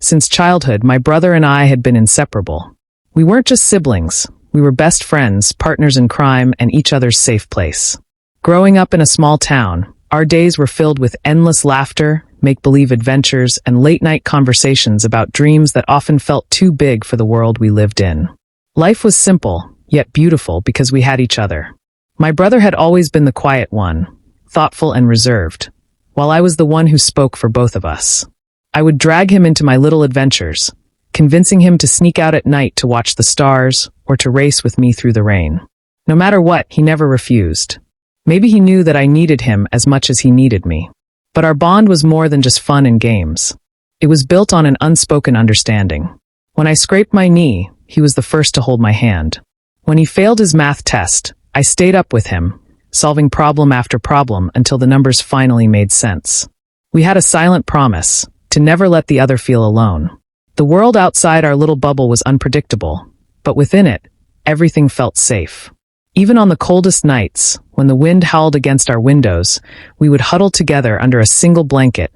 Since childhood, my brother and I had been inseparable. We weren't just siblings, we were best friends, partners in crime, and each other's safe place. Growing up in a small town, our days were filled with endless laughter, make-believe adventures, and late-night conversations about dreams that often felt too big for the world we lived in. Life was simple, yet beautiful because we had each other. My brother had always been the quiet one, thoughtful and reserved, while I was the one who spoke for both of us. I would drag him into my little adventures, convincing him to sneak out at night to watch the stars or to race with me through the rain. No matter what, he never refused. Maybe he knew that I needed him as much as he needed me. But our bond was more than just fun and games. It was built on an unspoken understanding. When I scraped my knee, he was the first to hold my hand. When he failed his math test, I stayed up with him, solving problem after problem until the numbers finally made sense. We had a silent promise to never let the other feel alone. The world outside our little bubble was unpredictable, but within it, everything felt safe. Even on the coldest nights, when the wind howled against our windows, we would huddle together under a single blanket,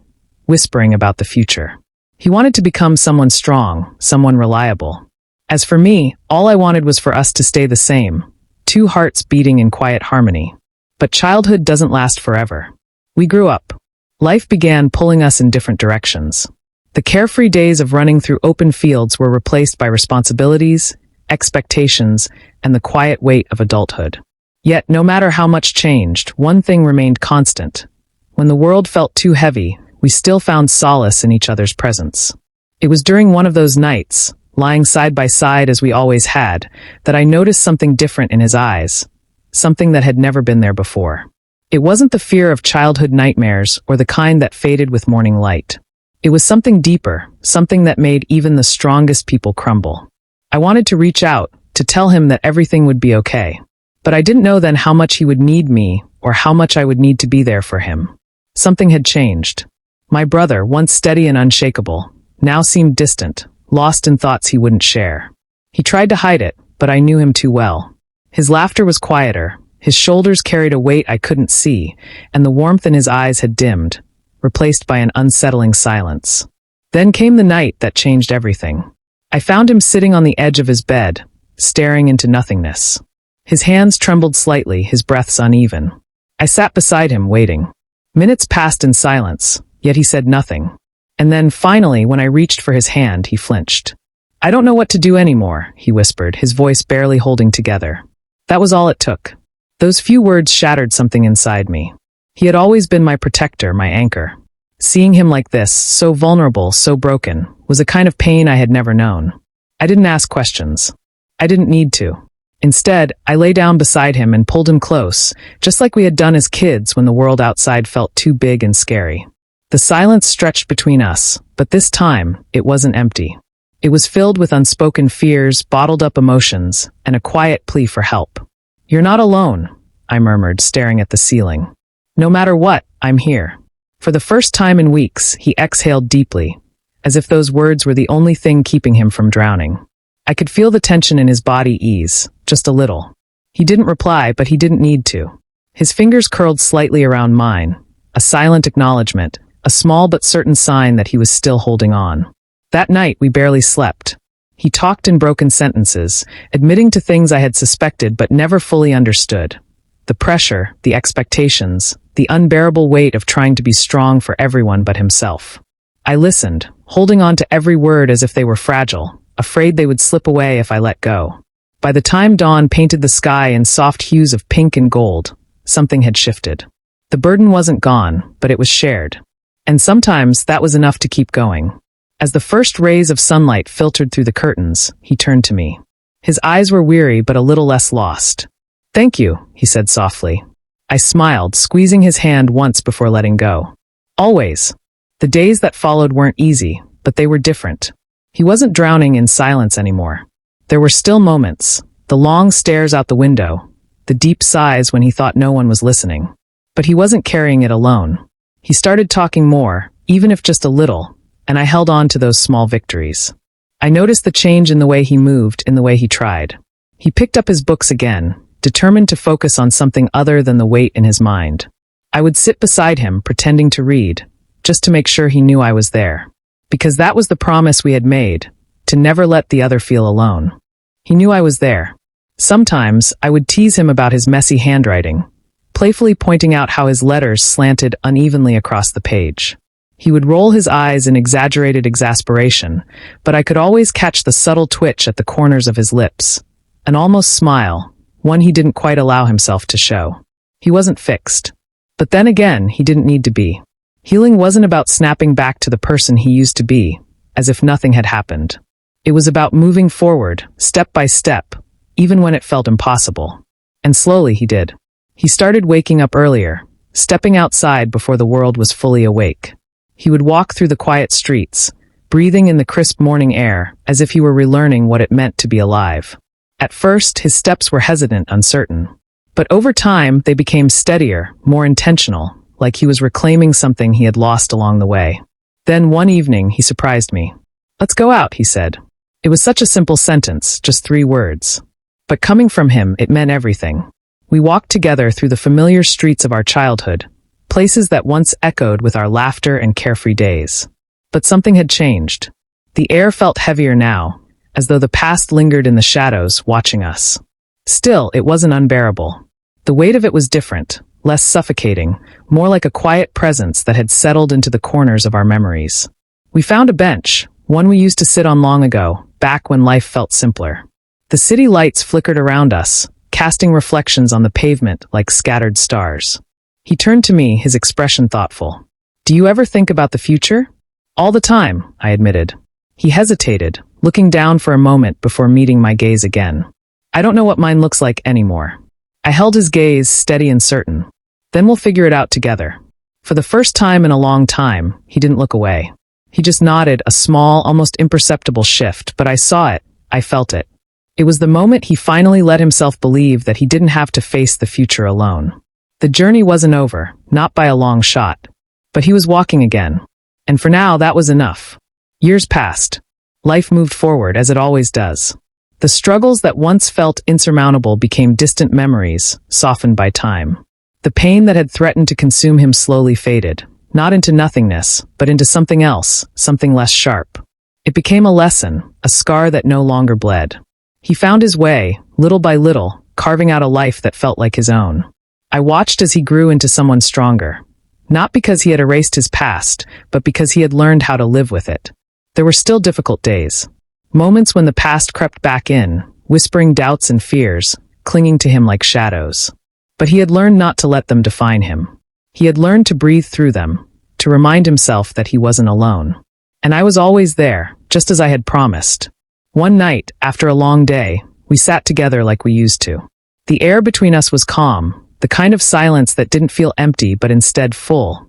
whispering about the future. He wanted to become someone strong, someone reliable. As for me, all I wanted was for us to stay the same, two hearts beating in quiet harmony. But childhood doesn't last forever. We grew up. Life began pulling us in different directions. The carefree days of running through open fields were replaced by responsibilities, expectations, and the quiet weight of adulthood. Yet, no matter how much changed, one thing remained constant. When the world felt too heavy, we still found solace in each other's presence. It was during one of those nights, lying side by side as we always had, that I noticed something different in his eyes, something that had never been there before. It wasn't the fear of childhood nightmares or the kind that faded with morning light. It was something deeper, something that made even the strongest people crumble. I wanted to reach out, to tell him that everything would be okay. But I didn't know then how much he would need me, or how much I would need to be there for him. Something had changed. My brother, once steady and unshakable, now seemed distant, lost in thoughts he wouldn't share. He tried to hide it, but I knew him too well. His laughter was quieter, his shoulders carried a weight I couldn't see, and the warmth in his eyes had dimmed, replaced by an unsettling silence. Then came the night that changed everything. I found him sitting on the edge of his bed, staring into nothingness. His hands trembled slightly, his breaths uneven. I sat beside him, waiting. Minutes passed in silence, yet he said nothing. And then, finally, when I reached for his hand, he flinched. "I don't know what to do anymore," he whispered, his voice barely holding together. That was all it took. Those few words shattered something inside me. He had always been my protector, my anchor. Seeing him like this, so vulnerable, so broken, was a kind of pain I had never known. I didn't ask questions. I didn't need to. Instead, I lay down beside him and pulled him close, just like we had done as kids when the world outside felt too big and scary. The silence stretched between us, but this time, it wasn't empty. It was filled with unspoken fears, bottled-up emotions, and a quiet plea for help. "You're not alone," I murmured, staring at the ceiling. "No matter what, I'm here." For the first time in weeks, he exhaled deeply, as if those words were the only thing keeping him from drowning. I could feel the tension in his body ease, just a little. He didn't reply, but he didn't need to. His fingers curled slightly around mine, a silent acknowledgement, a small but certain sign that he was still holding on. That night, we barely slept. He talked in broken sentences, admitting to things I had suspected but never fully understood. The pressure, the expectations, the unbearable weight of trying to be strong for everyone but himself. I listened, holding on to every word as if they were fragile, afraid they would slip away if I let go. By the time dawn painted the sky in soft hues of pink and gold, something had shifted. The burden wasn't gone, but it was shared. And sometimes that was enough to keep going. As the first rays of sunlight filtered through the curtains, he turned to me. His eyes were weary but a little less lost. "Thank you," he said softly. I smiled, squeezing his hand once before letting go. "Always." The days that followed weren't easy, but they were different. He wasn't drowning in silence anymore. There were still moments, the long stares out the window, the deep sighs when he thought no one was listening. But he wasn't carrying it alone. He started talking more, even if just a little, and I held on to those small victories. I noticed the change in the way he moved, in the way he tried. He picked up his books again, determined to focus on something other than the weight in his mind. I would sit beside him, pretending to read, just to make sure he knew I was there. Because that was the promise we had made, to never let the other feel alone. He knew I was there. Sometimes I would tease him about his messy handwriting, playfully pointing out how his letters slanted unevenly across the page. He would roll his eyes in exaggerated exasperation, but I could always catch the subtle twitch at the corners of his lips, an almost smile, one he didn't quite allow himself to show. He wasn't fixed. But then again, he didn't need to be. Healing wasn't about snapping back to the person he used to be, as if nothing had happened. It was about moving forward, step by step, even when it felt impossible. And slowly he did. He started waking up earlier, stepping outside before the world was fully awake. He would walk through the quiet streets, breathing in the crisp morning air, as if he were relearning what it meant to be alive. At first, his steps were hesitant, uncertain. But over time, they became steadier, more intentional, like he was reclaiming something he had lost along the way. Then one evening, he surprised me. "Let's go out," he said. It was such a simple sentence, just 3 words. But coming from him, it meant everything. We walked together through the familiar streets of our childhood, places that once echoed with our laughter and carefree days. But something had changed. The air felt heavier now, as though the past lingered in the shadows, watching us. Still, it wasn't unbearable. The weight of it was different, less suffocating, more like a quiet presence that had settled into the corners of our memories. We found a bench, one we used to sit on long ago, back when life felt simpler. The city lights flickered around us, casting reflections on the pavement like scattered stars. He turned to me, his expression thoughtful. "Do you ever think about the future?" "All the time," I admitted. He hesitated, looking down for a moment before meeting my gaze again. "I don't know what mine looks like anymore." I held his gaze, steady and certain. "Then we'll figure it out together." For the first time in a long time, he didn't look away. He just nodded, a small, almost imperceptible shift, but I saw it, I felt it. It was the moment he finally let himself believe that he didn't have to face the future alone. The journey wasn't over, not by a long shot. But he was walking again. And for now, that was enough. Years passed. Life moved forward, as it always does. The struggles that once felt insurmountable became distant memories, softened by time. The pain that had threatened to consume him slowly faded, not into nothingness, but into something else, something less sharp. It became a lesson, a scar that no longer bled. He found his way, little by little, carving out a life that felt like his own. I watched as he grew into someone stronger. Not because he had erased his past, but because he had learned how to live with it. There were still difficult days. Moments when the past crept back in, whispering doubts and fears, clinging to him like shadows. But he had learned not to let them define him. He had learned to breathe through them, to remind himself that he wasn't alone. And I was always there, just as I had promised. One night, after a long day, we sat together like we used to. The air between us was calm, the kind of silence that didn't feel empty but instead full.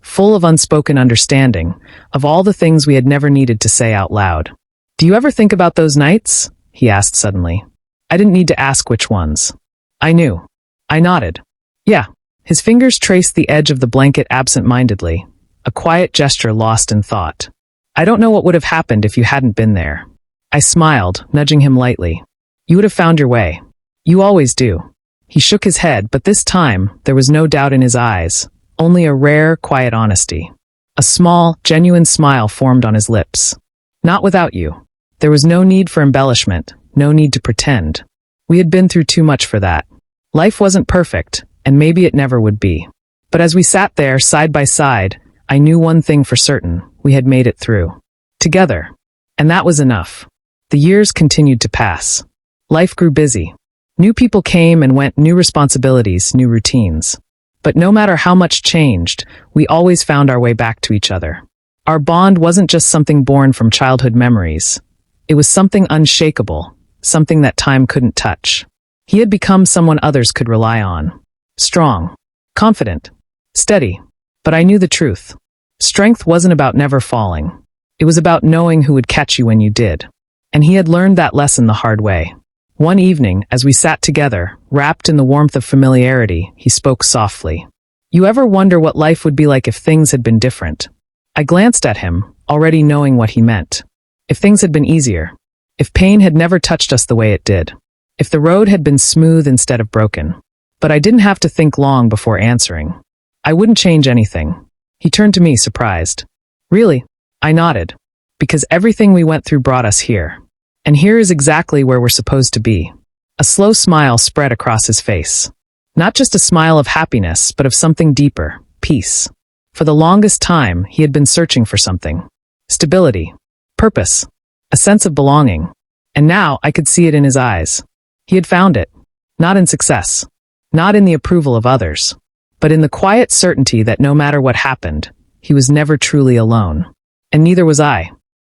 Full of unspoken understanding, of all the things we had never needed to say out loud. "Do you ever think about those nights?" he asked suddenly. I didn't need to ask which ones. I knew. I nodded. "Yeah." His fingers traced the edge of the blanket absent-mindedly, a quiet gesture lost in thought. "I don't know what would have happened if you hadn't been there." I smiled, nudging him lightly. "You would have found your way. You always do." He shook his head, but this time, there was no doubt in his eyes, only a rare, quiet honesty. A small, genuine smile formed on his lips. "Not without you." There was no need for embellishment, no need to pretend. We had been through too much for that. Life wasn't perfect, and maybe it never would be. But as we sat there, side by side, I knew one thing for certain: we had made it through. Together. And that was enough. The years continued to pass. Life grew busy. New people came and went, new responsibilities, new routines. But no matter how much changed, we always found our way back to each other. Our bond wasn't just something born from childhood memories. It was something unshakable, something that time couldn't touch. He had become someone others could rely on. Strong, confident, steady. But I knew the truth. Strength wasn't about never falling. It was about knowing who would catch you when you did. And he had learned that lesson the hard way. One evening, as we sat together, wrapped in the warmth of familiarity, he spoke softly. "You ever wonder what life would be like if things had been different?" I glanced at him, already knowing what he meant. If things had been easier. If pain had never touched us the way it did. If the road had been smooth instead of broken. But I didn't have to think long before answering. I wouldn't change anything. He turned to me, surprised. "Really? I nodded. Because everything we went through brought us here. And here is exactly where we're supposed to be. A slow smile spread across his face. Not just a smile of happiness, but of something deeper, peace. For the longest time, he had been searching for something. Stability. Purpose. A sense of belonging. And now I could see it in his eyes. He had found it. Not in success. Not in the approval of others. But in the quiet certainty that no matter what happened, he was never truly alone. And neither was I.